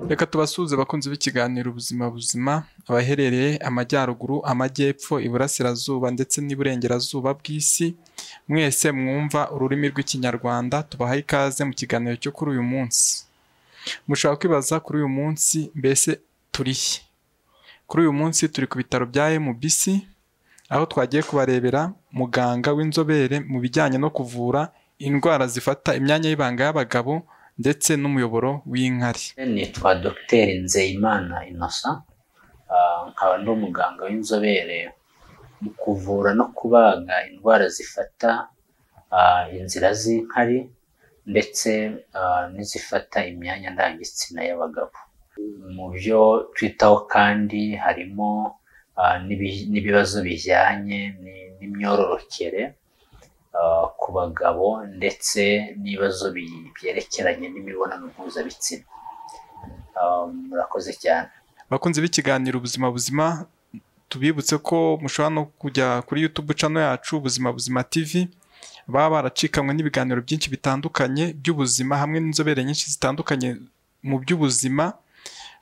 Reka tubasuhuze bakunze b'ikiganiro ubuzima buzima abaherereye amajyaruguru, amajyepfo, iburasirazuba ndetse n'iburengerazuba bw'isi. Mwese mwumva ururimi rw'ikinyarwanda, tubahaye ikaze mu kiganiro cyo kuri uyu munsi. Mushobora kwibaza kuri uyu munsi mbese turihe? Kuri uyu munsi turi ku bitaro bya MBC, aho twagiye kubarebera muganga w'inzobere mu bijyanye no kuvura indwara zifata imyanya y'ibanga y'abagabo ndetse n'umuyoboro w'inkari. Nitwa Dr. NZEYIMANA Innocent, nkaba ndi umuganga w'inzobere mu kuvura no kubaga indwara zifata inzira z'inkari ndetse n'izifata imyanya ndangagitsina y'abagabo. Mu byo twitaho kandi harimo n'ibibazo bijyanye n'imyororokere ku bagabo ndetse n'ibibazo byerekeranye n'imibonano mpuzabitsina. Murakoze cyane. Bakunze b'ikiganiro ubuzima buzima, tubibutse ko mushobora no kujya kuri YouTube channel yacu Ubuzima Buzima TV, baba baracikanywe n'ibiganiro byinshi bitandukanye by'ubuzima hamwe n'inzobere nyinshi zitandukanye mu by'ubuzima.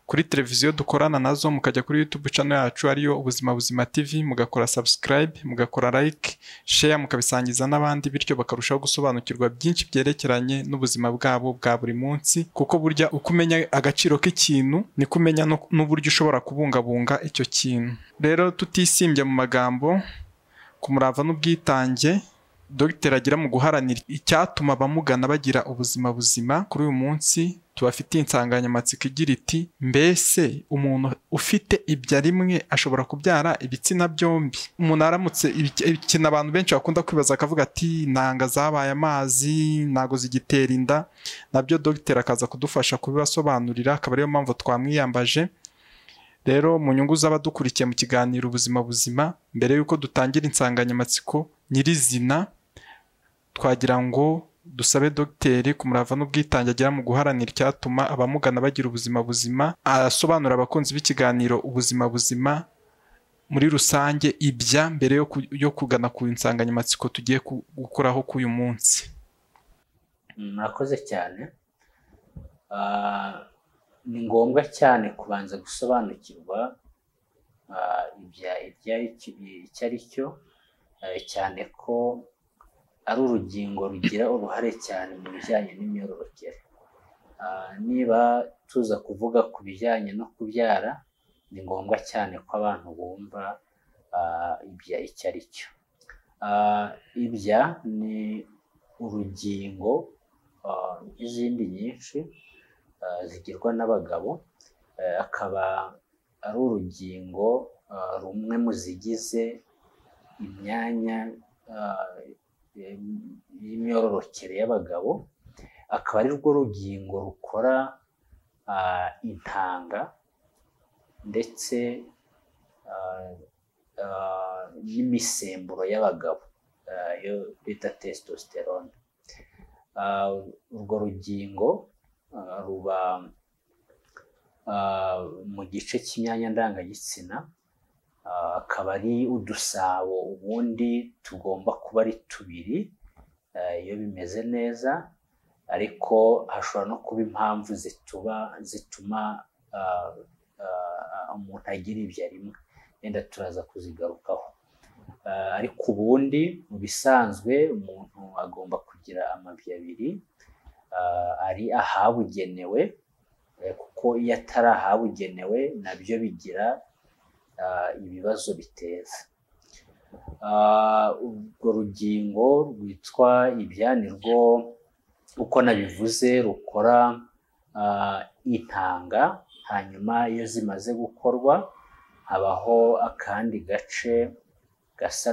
Kuri televiziyo dukorana nazo, mukajya kuri YouTube channel yacu ariyo Ubuzima Buzima TV, mugakora subscribe, mugakora like, share, mukabisangiza n'abandi, bityo bakarushaho gusobanukirwa byinshi byerekeranye n'ubuzima bwabo bwa buri munsi. Kuko burya uko umenya agaciro k'ikintu ni kumenya n'uburyo ushobora kubungabunga icyo kintu. Rero tutisimbye mu magambo, ku murava n'ubwitange Dr. agira mu guharanira icyatuma abamugana bagira ubuzima buzima, kuri uyu munsi tubafitiye insanganyamatsiko igira iti mbese umuntu ufite ibya rimwe ashobora kubyara ibitsina byombi. Umuntu aramutse ikintu abantu benshi bakunda kwibaza akavuga ati intanga zabaye amazi ntago zigitera inda, nabyo Dr. akaza kudufasha kubibasobanurira, akaba ariyo mpamvu twamwiyambaje. Rero mu nyungu z'abadukurikiye mu kiganiro ubuzima buzima, mbere yuko dutangira insanganyamatsiko nyirizina, twagira ngo dusabe Dr. ku murava n'ubwitange agira mu guharanira icyatuma abamugana bagira ubuzima buzima, asobanura abakunzi b'ikiganiro ubuzima buzima muri rusange ibya mbere yo kugana ku insanganyamatsiko tugiye gukoraho k'uyu munsi. Murakoze cyane. Ni ngombwa cyane kubanza gusobanukirwa icyo ari cyo, cyane ko ari urugingo rugira uruhare cyane mu bijyanye n'imyororokere. Niba tuza kuvuga ku bijyanye no kubyara, ni ngombwa cyane ko abantu bumva ibya icyo ari cyo. Ibya ni urugingo nk'izindi nyinshi zigirwa n'abagabo, akaba ari urugingo rumwe mu zigize imyanya y'imyororokere y'abagabo, akaba ari rwo rugingo rukora intanga ndetse n'imisemburo y'abagabo yo bita testosterone. Urwo rugingo ruba mu gice cy'imyanya ndangagitsina, akaba ari udusabo ubundi tugomba kuba ari tubiri iyo bimeze neza, ariko hashobora no kuba impamvu zituma umuntu agira ibya rimwe, wenda turaza kuzigarukaho. Ariko ubundi mu bisanzwe umuntu agomba kugira amabya abiri, ari ahabugenewe, kuko iyo atari ahabugenewe nabyo bigira ibibazo biteza. Urwo rugingo rwitwa ibya ni rwo, uko nabivuze, rukora intanga, hanyuma iyo zimaze gukorwa habaho akandi gace gasa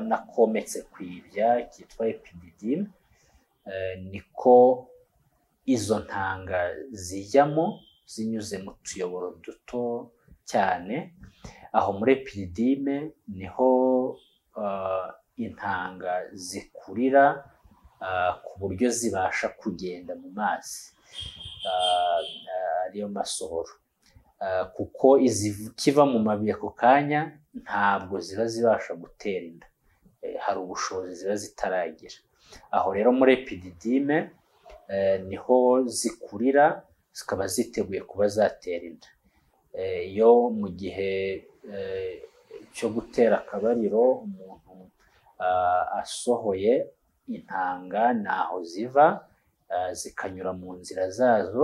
n'akometse ku ibya kitwa epididime, niko izo ntanga zijyamo zinyuze mu tuyoboro duto cyane. Aho muri epididime niho intanga zikurira ku buryo zibasha kugenda mu mazi ariyo masohoro, kuko izikiva mu mabuye ako kanya ntabwo ziba zibasha gutera inda, hari ubushobozi ziba zitaragira. Aho rero muri epididime niho zikurira zikaba ziteguye kuba zatera inda. Iyo mu gihe cyo gutera akabariro umuntu asohoye intanga naho ziva zikanyura mu nzira zazo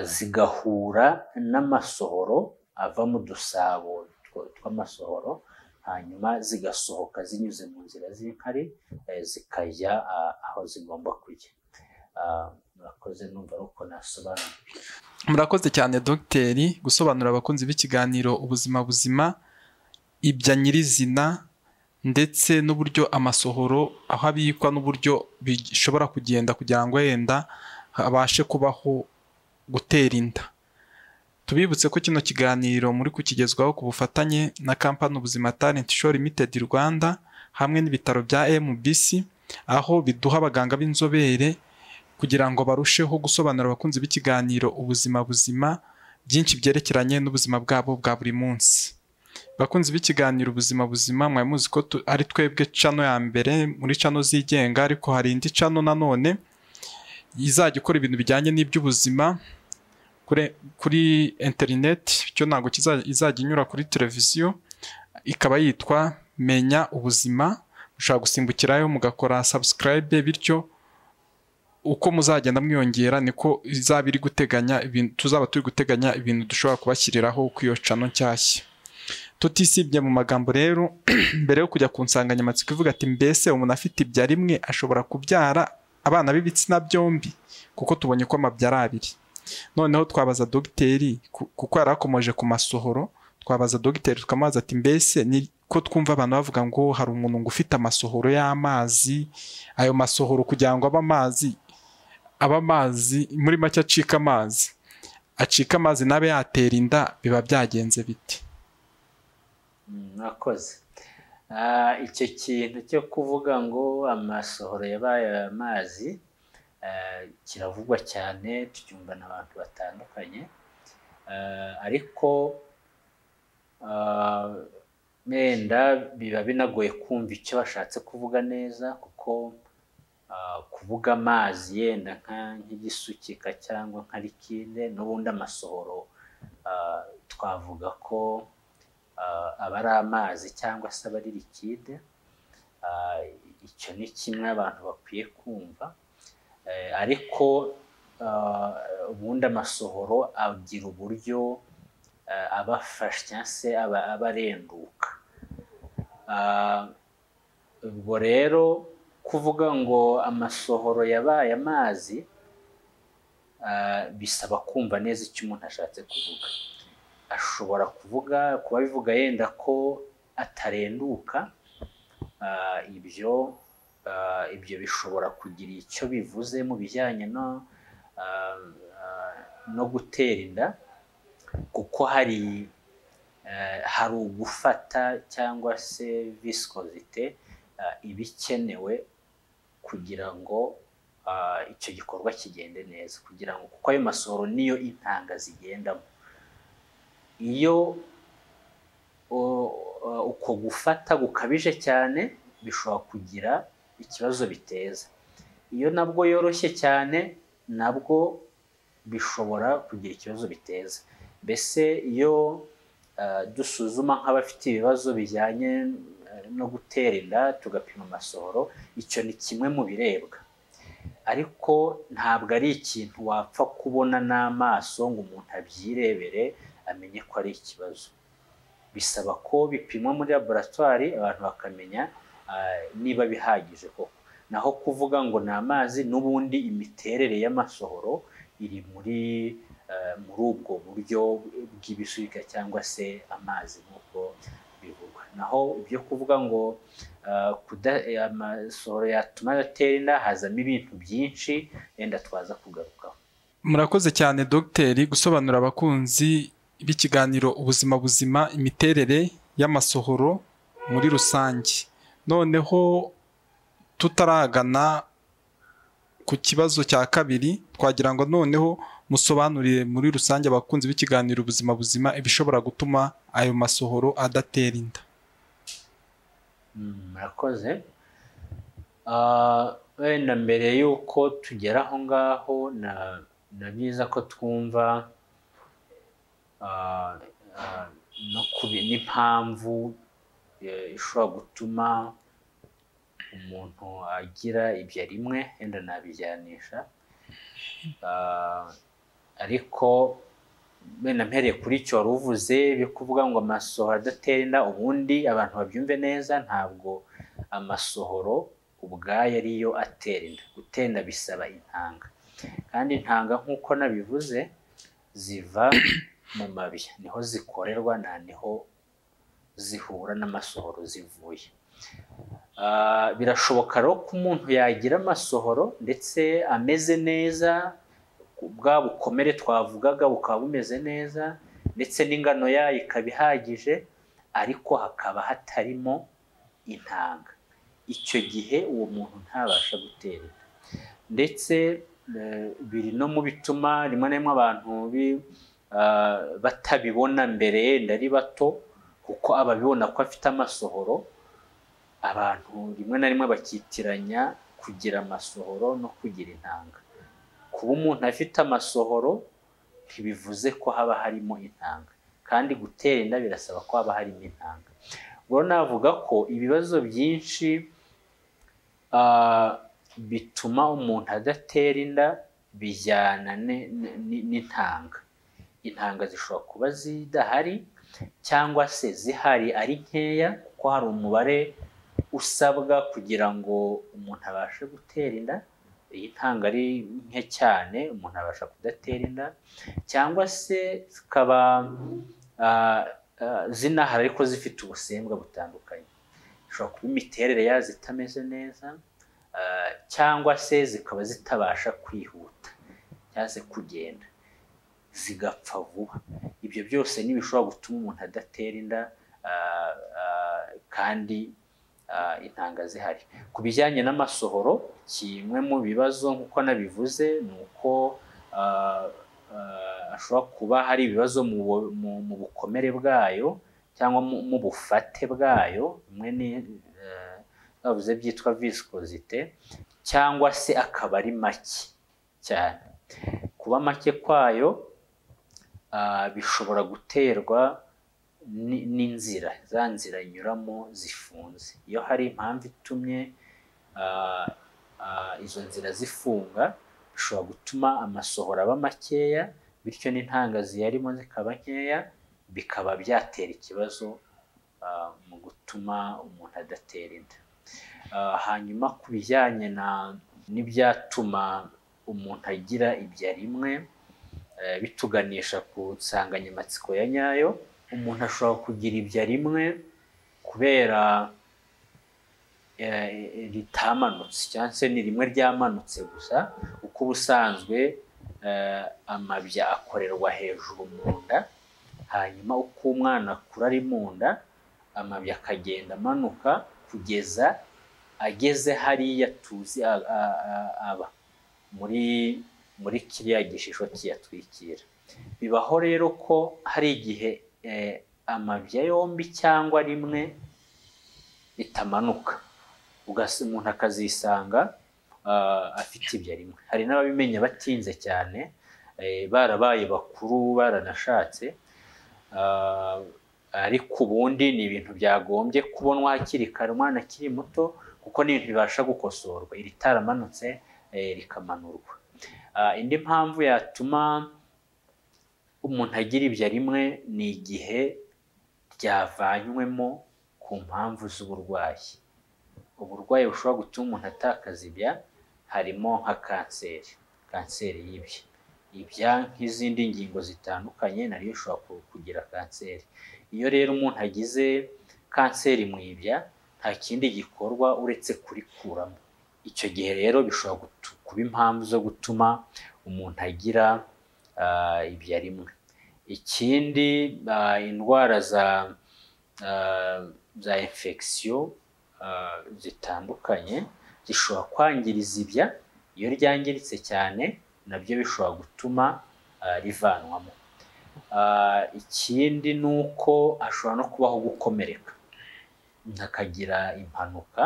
zigahura n'amasohoro ava mu dusabo tw'amasohoro, hanyuma zigasohoka zinyuze mu nzira z'inkari zikajya aho zigomba kujya. Murakoze, numva uko nasobanura. Murakoze cyane dogiteri gusobanura abakunzi b'ikiganiro ubuzima buzima ibya nyirizina ndetse n'uburyo amasohoro aho abikwa n'uburyo bishobora kugenda kugira ngo yenda habashe kubaho gutera inda. Tubibutse ko kino kiganiro muri kukigezwaho ku bufatanye na kampani Ubuzima Talent Show Limited Rwanda hamwe n'ibitaro bya MBC, aho biduha abaganga b'inzobere kugira ngo barusheho gusobanura abakunzi b'ikiganiro ubuzima buzima byinshi byerekeranye n'ubuzima bwabo bwa buri munsi. Bakunzi b'ikiganiro ubuzima buzima, mwaye muzi ko ari twebwe channel ya mbere muri channel zigenga, ariko hari indi channel nanone izajya ikora ibintu bijyanye n'iby'ubuzima kuri internet, cyo ntago izajya inyura kuri televiziyo, ikaba yitwa Menya Ubuzima. Ushaka gusimbukirayo mugakora subscribe, bityo uko muzagenda mwiyongera niko izaba iri guteganya ibintu, tuzaba turi guteganya ibintu dushobora kubashyiriraho ku iyo channel nshyashya. Tutisibye mu magambo rero mbere yo kujya ku nsanganyamatsiko ivuga ati mbese umuntu afite ibya rimwe ashobora kubyara abana b'ibitsina byombi, kuko tubonye ko amabyara abiri. Noneho twabaza dogiteri, kuko yarakomoje ku masohoro, twabaza dogiteri tukamaza ati mbese ni ko twumva abantu bavuga ngo hari umuntu ngo ufite amasohoro y'amazi, ayo masohoro kugira ngo amazi muri make acika amazi nabe yatera inda, biba byagenze biti? Mwakoze. Icyo kintu cyo kuvuga ngo amasohoro yabaye amazi kiravugwa cyane, tucyumva n'abantu batandukanye, ariko menda biba binagoye kumva icyo bashatse kuvuga neza, kuko kuvuga amazi yenda nk'igisukika cyangwa nka likide, n'ubundi amasohoro twavuga ko aba ari amazi cyangwa se aba ari likide. Icyo ni kimwe abantu bakwiye kumva, ariko ubundi amasohoro agira uburyo abafasha cyangwa se aba arenduka. Ubwo rero kuvuga ngo amasohoro yabaye amazi bisaba kumva neza icyo umuntu ashatse kuvuga. Ashobora kuba bivuga yenda ko atarenduka, ibyo bishobora kugira icyo bivuze mu bijyanye no gutera inda, kuko hari ugufata cyangwa se viscosité ibikenewe kugira ngo icyo gikorwa kigende neza, kugira ngo kuko ayo masohoro niyo intanga zigendamo. Iyo uko gufata gukabije cyane bishobora kugira ikibazo biteza. Iyo nabwo yoroshye cyane nabwo bishobora kugira ikibazo biteza. Mbese iyo dusuzuma nk'abafite ibibazo bijyanye no gutera inda tugapima amasohoro, icyo ni kimwe mu birebwa, ariko ntabwo ari ikintu wapfa kubona n'amaso ngo umuntu abyirebere amenye ko ari ikibazo. Bisaba ko bipimwa muri laboratoire abantu bakamenya niba bihagije koko. Naho kuvuga ngo ni amazi, n'ubundi imiterere y'amasohoro iri muri ubwo buryo bw'ibisukika cyangwa se amazi nk'uko bivugwa. Naho ibyo kuvuga ngo amasohoro yatuma atera inda, hazamo ibintu byinshi yenda twaza kugarukaho. Murakoze cyane dogiteri gusobanura abakunzi b'ikiganiro ubuzima buzima imiterere y'amasohoro muri rusange. noneho tutaragana ku kibazo cya kabiri, twagira ngo noneho musobanurire muri rusange abakunzi b'ikiganiro ubuzima buzima ibishobora gutuma ayo masohoro adatera inda. Murakoze. Wenda mbere yuko tugera aho ngaho na byiza ko twumva n'impamvu ishobora gutuma umuntu agira ibya rimwe, wenda nabijyanisha, ariko wenda mpereye kuri icyo wari uvuze byo kuvuga ngo amasohoro adatera inda, ubundi abantu babyumve neza, ntabwo amasohoro ubwayo ariyo atera inda. Gutera inda bisaba intanga, kandi intanga nk'uko nabivuze ziva mu mabya, niho zikorerwa, nta niho zihura n'amasohoro zivuye. Birashoboka rero ko umuntu yagira amasohoro ndetse ameze neza, bwa bukomere twavugaga bukaba bumeze neza, ndetse n'ingano yayo ikaba ihagije, ariko hakaba hatarimo intanga. Icyo gihe uwo muntu ntabasha gutera inda. Ndetse biri no mu bituma rimwe na rimwe abantu batabibona mbere yenda ari bato, kuko ababibona ko afite amasohoro, abantu rimwe na rimwe bakitiranya kugira amasohoro no kugira intanga. Kuba umuntu afite amasohoro ntibivuze ko haba harimo intanga, kandi gutera inda birasaba ko haba harimo intanga. Ubwo navuga ko ibibazo byinshi bituma umuntu adatera inda bijyana n'intanga. Intanga zishobora kuba zidahari cyangwa se zihari ari nkeya, kuko hari umubare usabwa kugira ngo umuntu abashe gutera inda. Iyi ntanga ari nke cyane umuntu abasha kudatera inda, cyangwa se zikaba zinahari ariko zifite ubusembwa butandukanye. Zishobora kuba imiterere yazo itameze neza, cyangwa se zikaba zitabasha kwihuta cyangwa se kugenda, zigapfa vuba. Ibyo byose ni ibishobora gutuma umuntu adatera inda, kandi intanga zihari. Ku bijyanye n'amasohoro, kimwe mu bibazo nk'uko nabivuze ni uko ashobora kuba hari ibibazo mu bukomere bwayo cyangwa mu bufate bwayo, bimwe bavuze byitwa viscosité, cyangwa se akaba ari make cyane. Kuba make kwayo bishobora guterwa n'inzira, za nzira inyuramo zifunze. Iyo hari impamvu itumye izo nzira zifunga, bishobora gutuma amasohoro aba makeya, bityo n'intanga ziyarimo zikaba nkeya, bikaba byatera ikibazo mu gutuma umuntu adatera inda. Hanyuma ku bijyanye n'ibyatuma umuntu agira ibya rimwe, bituganisha ku nsanganyamatsiko ya nyayo, umuntu ashobora kugira ibya rimwe kubera ritamanutse, cyangwa se ni rimwe ryamanutse gusa, uko ubusanzwe amabya akorerwa hejuru mu nda, hanyuma uko umwana akura ari mu nda, amabya akagenda amanuka kugeza ageze hariya tuzi aba muri kiriya gishisho kiyatwikira. Bibaho rero ko hari igihe amabya yombi cyangwa rimwe bitamanuka, umuntu akazisanga afite ibya rimwe. Hari n'ababimenya batinze cyane, barabaye bakuru baranashatse, ariko ubundi ni ibintu byagombye kubonwa hakiri kare, umwana akiri muto, kuko ni ibintu bibasha gukosorwa, iritaramanutse rikamanurwa. Indi mpamvu yatuma umuntu agira ibya rimwe ni igihe ryavanywemo ku mpamvu z'uburwayi. Uburwayi bushobora gutuma umuntu atakaza ibya harimo nka kanseri y'ibya. Ibya nk'izindi ngingo zitandukanye nariyo ishobora kugira kanseri. Iyo rero umuntu agize kanseri mu ibya, nta kindi gikorwa uretse kurikuramo. Icyo gihe rero bishobora kuba impamvu zo gutuma umuntu agira ibya rimwe. Ikindi, indwara za infection zitandukanye zishobora kwangiriza ibya, iyo ryangiritse cyane nabyo bishobora gutuma rivanwamo. Ikindi ni uko hashobora no kubaho gukomereka, hakagira impanuka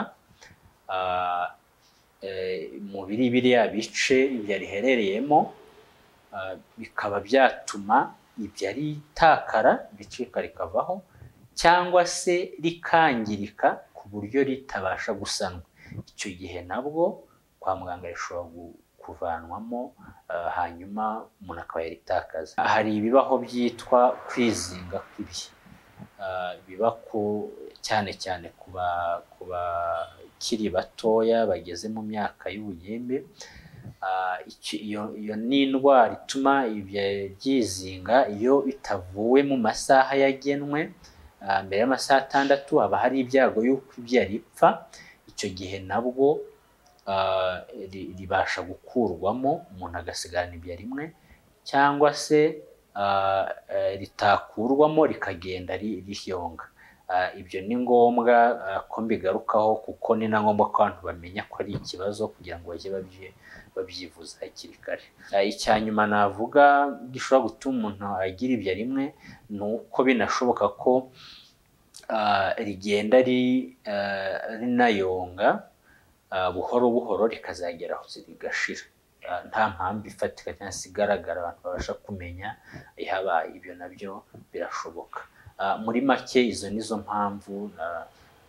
mu biriya bice ibyo riherereyemo, bikaba byatuma ibyo ritakara ricika rikavaho, cyangwa se rikangirika ku buryo ritabasha gusanwa. Icyo gihe nabwo kwa muganga rishobora kuvanwamo, hanyuma umuntu akaba yaritakaza. Hari ibibaho byitwa kwizinga kw'ibye, biba cyane cyane ku bakiri batoya bageze mu myaka y'ubugimbi. Iyo ni indwara ituma ibyo byizinga, iyo bitavuwe mu masaha yagenwe mbere y'amasaha 6 haba hari ibyago y'uko ibyo ripfa. Icyo gihe nabwo ribasha gukurwamo, umuntu agasigarana ibyo rimwe, cyangwa se ritakurwamo rikagenda riyonga. Ibyo ni ngombwa ko mbigarukaho, kuko ni na ngombwa ko abantu bamenya ko ari ikibazo kugira ngo bajye babyivuza hakiri kare. Icya nyuma navuga gishobora gutuma umuntu agira ibyo rimwe, ni uko binashoboka ko rigenda rinayonga buhoro buhoro rikazagera aho rigashira, nta mpamvu ifatika cyangwa se igaragara abantu babasha kumenya ihabaye. Ibyo nabyo birashoboka. Muri make izo nizo mpamvu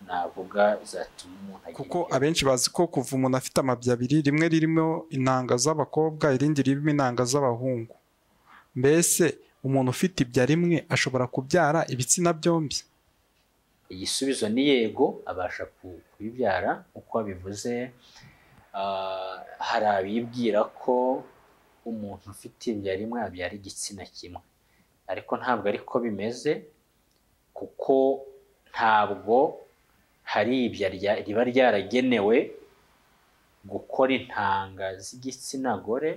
navuga zatuma umuntu agira. Kuko abenshi bazi ko kuva umuntu afite amabya abiri, rimwe ririmo intanga z'abakobwa, irindi ririmo intanga z'abahungu. Mbese umuntu ufite ibya rimwe ashobora kubyara ibitsina byombi? Igisubizo ni yego, abasha kubibyara. Uko bivuze, hari abibwira ko umuntu ufite ibya rimwe abyara igitsina kimwe, ariko ntabwo ariko bimeze, kuko ntabwo hari ibya riba ryaragenewe gukora intanga z'igitsina gore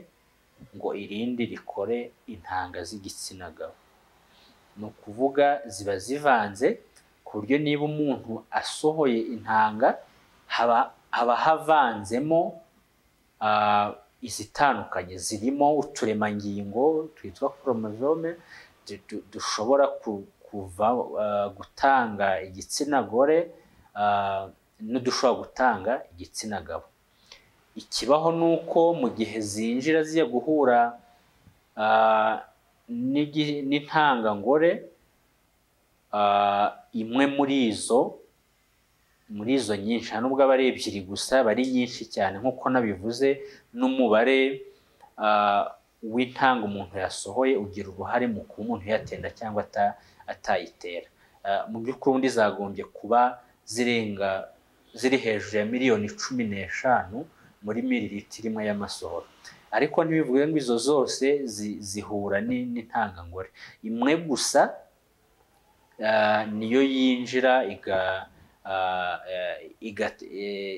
ngo irindi rikore intanga z'igitsina gabo. Ni ukuvuga ziba zivanze, ku buryo niba umuntu asohoye intanga haba havanzemo izitandukanye, zirimo uturemangingo twitwa chromosome dushobora gutanga igitsina gore n'udushobora gutanga igitsina gabo. Ikibaho ni uko mu gihe zinjira zijya guhura n'intanga ngore, imwe muri izo nyinshi, nubwo aba ari ebyiri gusa, bari nyinshi cyane nk'uko nabivuze, n'umubare w'intanga umuntu yasohoye ugira uruhare mu kuba umuntu yatenda cyangwa atayitera. Mu by'ukuri ubundi zagombye kuba ziri hejuru ya miliyoni 15 muri mililitiro imwe y'amasohoro, ariko ntibivuge ngo izo zose zihura n'intanga ngore. Imwe gusa niyo yinjira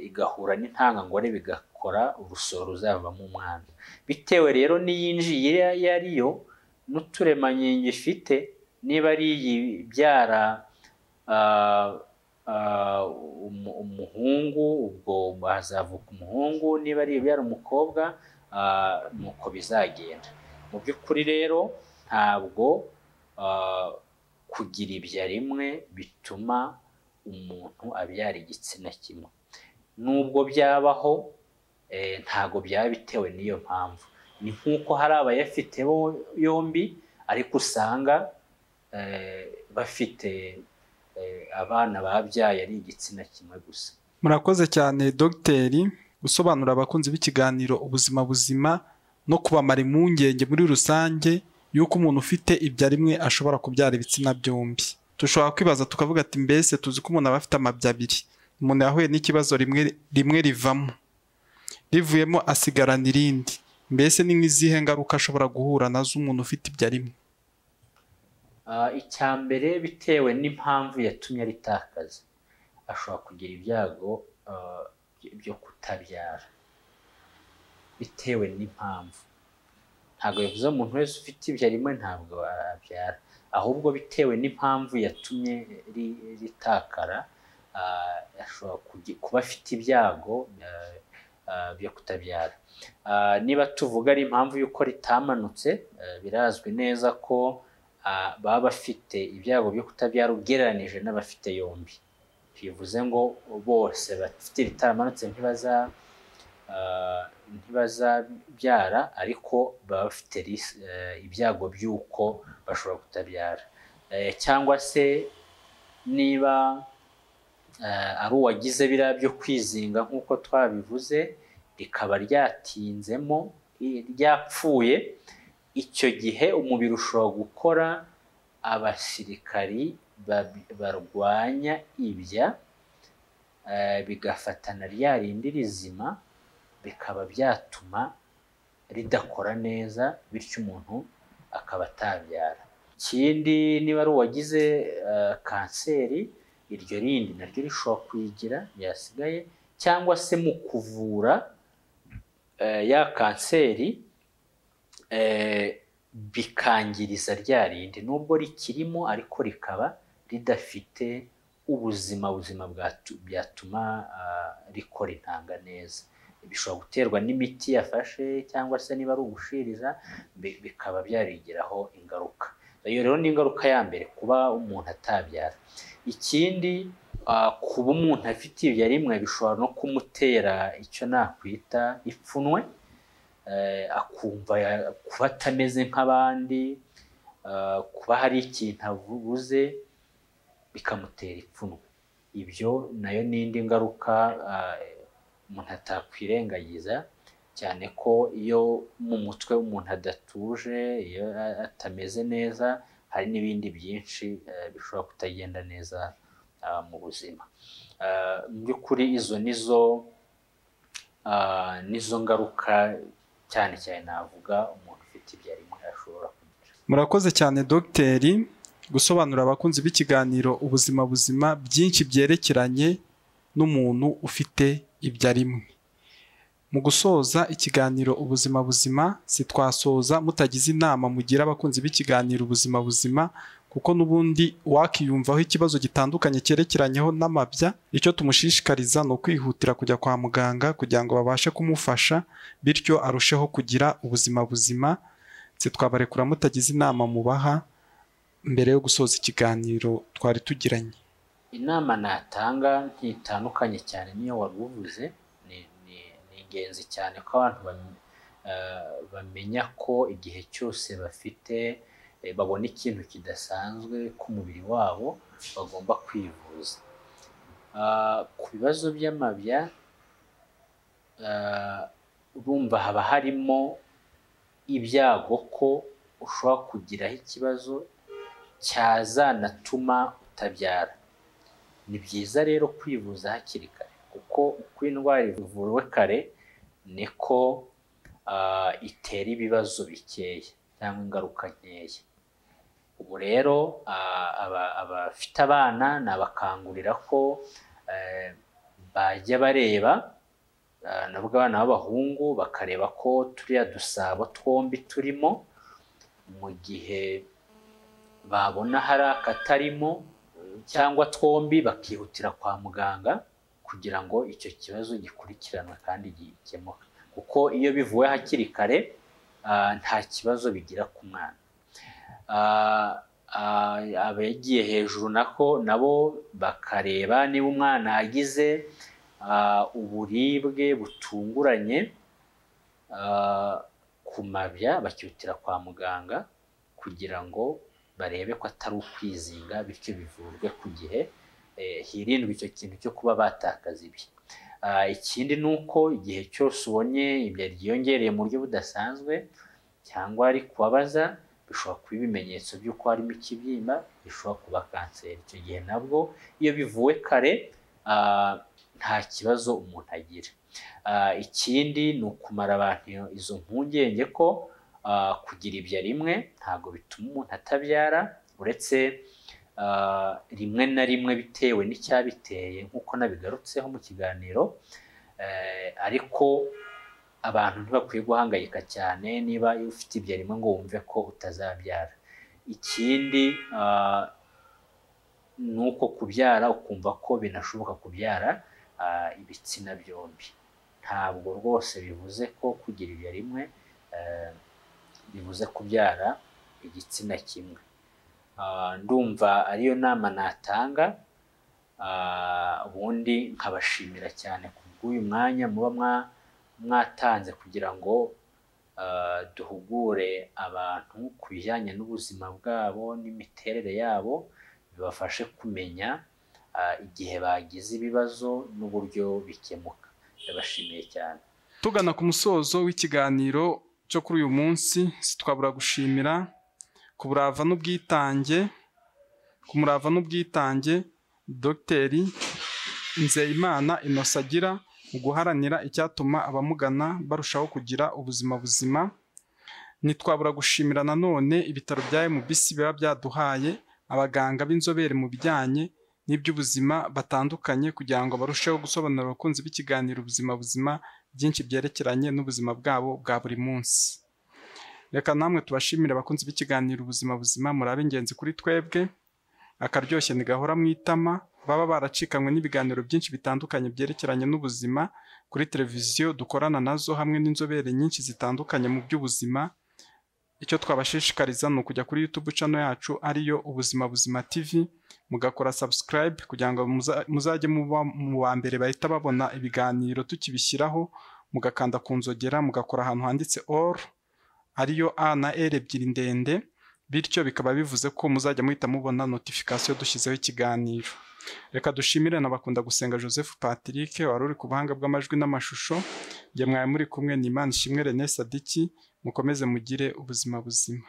igahura n'intanga ngore, bigakora urusoro ruzavamo umwana. Bitewe rero n'iyinjiye iyo ariyo n'uturemangingo ifite, niba ari iyibyara umuhungu, ubwo hazavuka umuhungu, niba ari ibyara umukobwa, nuko bizagenda. Mu by'ukuri rero ntabwo kugira ibya rimwe bituma umuntu abyara igitsina kimwe. Nubwo byabaho, ntabwo byaba bitewe n'iyo mpamvu. Ni nk'uko hari abayafite yombi, ariko usanga bafite abana babyaye ari igitsina kimwe gusa. Murakoze cyane Dogiteri gusobanura abakunzi b'ikiganiro ubuzima buzima no kubamara impungenge muri rusange yuko umuntu ufite ibya rimwe ashobora kubyara ibitsina byombi. Tushobora kwibaza tukavuga ati mbese tuzi ko umuntu aba afite amabya abiri, umuntu yahuye n'ikibazo rimwe rivamo, rivuyemo asigarana irindi. Mbese ni nk'izihe ngaruka ashobora guhura nazo umuntu ufite ibya rimwe? Icya mbere, bitewe n'impamvu yatumye aritakaza, ashobora kugira ibyago byo kutabyara bitewe n'impamvu. Ntabwo bivuze umuntu wese ufite ibya rimwe ntabwo abyara, ahubwo bitewe n'impamvu yatumye ritakara, ashobora kuba afite ibyago byo kutabyara. Niba tuvuga ari impamvu y'uko ritamanutse, birazwi neza ko baba bafite ibyago byo kutabyara ugereranije n'abafite yombi. Bivuze ngo bose bafite ritamanutse ntibazabyara, ariko baba bafite ibyago by'uko bashobora kutabyara. Cyangwa se niba ari uwagize biriya byo kwizinga nk'uko twabivuze, rikaba ryatinzemo ryapfuye, icyo gihe umubiri ushobora gukora abasirikari barwanya ibya, bigafatana rya rindi rizima, bikaba byatuma ridakora neza, bityo umuntu akaba atabyara. Ikindi, niba ari uwagize kanseri, iryo rindi naryo rishobora kuyigira yasigaye, cyangwa se mu kuvura ya kanseri bikangiriza rya rindi, nubwo rikirimo ariko rikaba ridafite ubuzima byatuma rikora intanga neza. Bishobora guterwa n'imiti yafashe, cyangwa se niba ari ugushiriza, bikaba byarigiraho ingaruka. Iyo rero ni ingaruka ya mbere, kuba umuntu atabyara. Ikindi, kuba umuntu afite ibya rimwe bishobora no kumutera icyo nakwita ipfunwe, akumva kuba atameze nk'abandi, kuba hari ikintu avuze bikamutera ipfunwe. Ibyo nayo ni indi ngaruka umuntu atakwirengagiza, cyane ko iyo mu mutwe umuntu adatuje, iyo atameze neza, hari n'ibindi byinshi bishobora kutagenda neza mu buzima. Mu by'ukuri izo nizo ngaruka cyane cyane navuga umuntu ufite ibya rimwe ashobora kugira. Murakoze cyane Dogiteri gusobanurira abakunzi b'ikiganiro ubuzima buzima byinshi byerekeranye n'umuntu ufite ibya rimwe. Mu gusoza ikiganiro ubuzima buzima, sitwasoza mutagize inama mugira abakunzi b'ikiganiro ubuzima buzima, kuko n'ubundi wakiyumvaho ikibazo gitandukanye cyerekeranyeho n'amabya. Icyo tumushishikariza ni ukwihutira kujya kwa muganga kugira ngo babashe kumufasha, bityo arusheho kugira ubuzima buzima. Sitwabarekura mutagize inama mubaha mbere yo gusoza ikiganiro twari tugiranye. Inama natanga ntitandukanye cyane niyo waruvuze. Ni ingenzi cyane ko abantu bamenya ko igihe cyose bafite babona ikintu kidasanzwe ku mubiri wabo bagomba kwivuza. Ku bibazo by'amabya, urumva haba harimo ibyago ko ushobora kugiraho ikibazo cyazanatuma utabyara. Ni byiza rero kwivuza hakiri kare, kuko uko indwara ivurwe kare niko itera ibibazo bikeya cyangwa ingaruka nkeya. Ubu rero abafite abana nabakangurira ko bajya bareba, nabwo abana b'abahungu bakareba ko turiya dusabo twombi turimo, mu gihe babona hari akatarimo cyangwa twombi bakihutira kwa muganga kugira ngo icyo kibazo gikurikiranwe kandi gikemuke, kuko iyo bivuwe hakiri kare nta kibazo bigira ku mwana. Abagiye hejuru nabo bakareba niba umwana agize uburibwe butunguranye ku mabya, bakihutira kwa muganga kugira ngo barebe ko atari ukwizinga, bityo bivurwe ku gihe, hirindwe icyo kintu cyo kuba batakaza ibi. Ikindi ni uko igihe cyose ubonye ibya ryiyongereye mu buryo budasanzwe cyangwa ari kubabaza, bishobora kuba ibimenyetso by'uko harimo ikibyimba, bishobora kuba kanseri. Icyo gihe nabwo iyo bivuwe kare nta kibazo umuntu agira. Ikindi ni ukumara abantu izo mpungenge ko kugira ibya rimwe ntabwo bituma umuntu atabyara, uretse rimwe na rimwe bitewe n'icyabiteye nk'uko nabigarutseho mu kiganiro, ariko abantu ntibakwiye guhangayika cyane niba ufite ibya rimwe ngo wumve ko utazabyara. Ikindi nuko kubyara ukumva ko binashoboka kubyara ibitsina byombi. Ntabwo rwose bivuze ko kugira ibya rimwe bivuze kubyara igitsina kimwe. Ndumva ariyo nama natanga, ubundi nkabashimira cyane kubw'uyu mwanya muba mwatanze kugira ngo duhugure abantu ku bijyanye n'ubuzima bwabo n'imiterere yabo, bibafashe kumenya igihe bagize ibibazo n'uburyo bikemuka. Ndabashimiye cyane. Tugana ku musozo w'ikiganiro cyo kuri uyu munsi, twabura gushimira ku murava n'ubwitange Dr. Nzeyimana agira mu guharanira icyatuma abamugana barushaho kugira ubuzima buzima. Ntitwabura gushimira nanone ibitaro bya MBC biba byaduhaye abaganga b'inzobere mu bijyanye n'iby'ubuzima batandukanye kugira ngo barusheho gusobanurira abakunzi b'ikiganiro ubuzima buzima byinshi byerekeranye n'ubuzima bwabo bwa buri munsi. Reka namwe tubashimire abakunzi b'ikiganiro ubuzima buzima, murabe ingenzi kuri twebwe, akaryoshye ntigahora mu itama, baba baracikanywe n'ibiganiro byinshi bitandukanye byerekeranye n'ubuzima kuri televiziyo dukorana nazo hamwe n'inzobere nyinshi zitandukanye mu by'ubuzima. Icyo twabashishikariza ni ukujya kuri YouTube channel yacu ariyo Ubuzima Buzima TV, mugakora subscribe kugira ngo muzajye muba mu wa mbere bahita babona ibiganiro tukibishyiraho, mugakanda ku nzogera, mugakora ahantu handitse all ariyo A na L ebyiri ndende, bityo bikaba bivuze ko muzajya muhita mubona notification dushyizeho ikiganiro. Reka dushimire n'abakunda gusenga Joseph Patrick wari uri ku buhanga bw'amajwi n'amashusho. Nge mwaye muri kumwe ni Imana ishimwe René Sadiki, mukomeze mugire ubuzima buzima.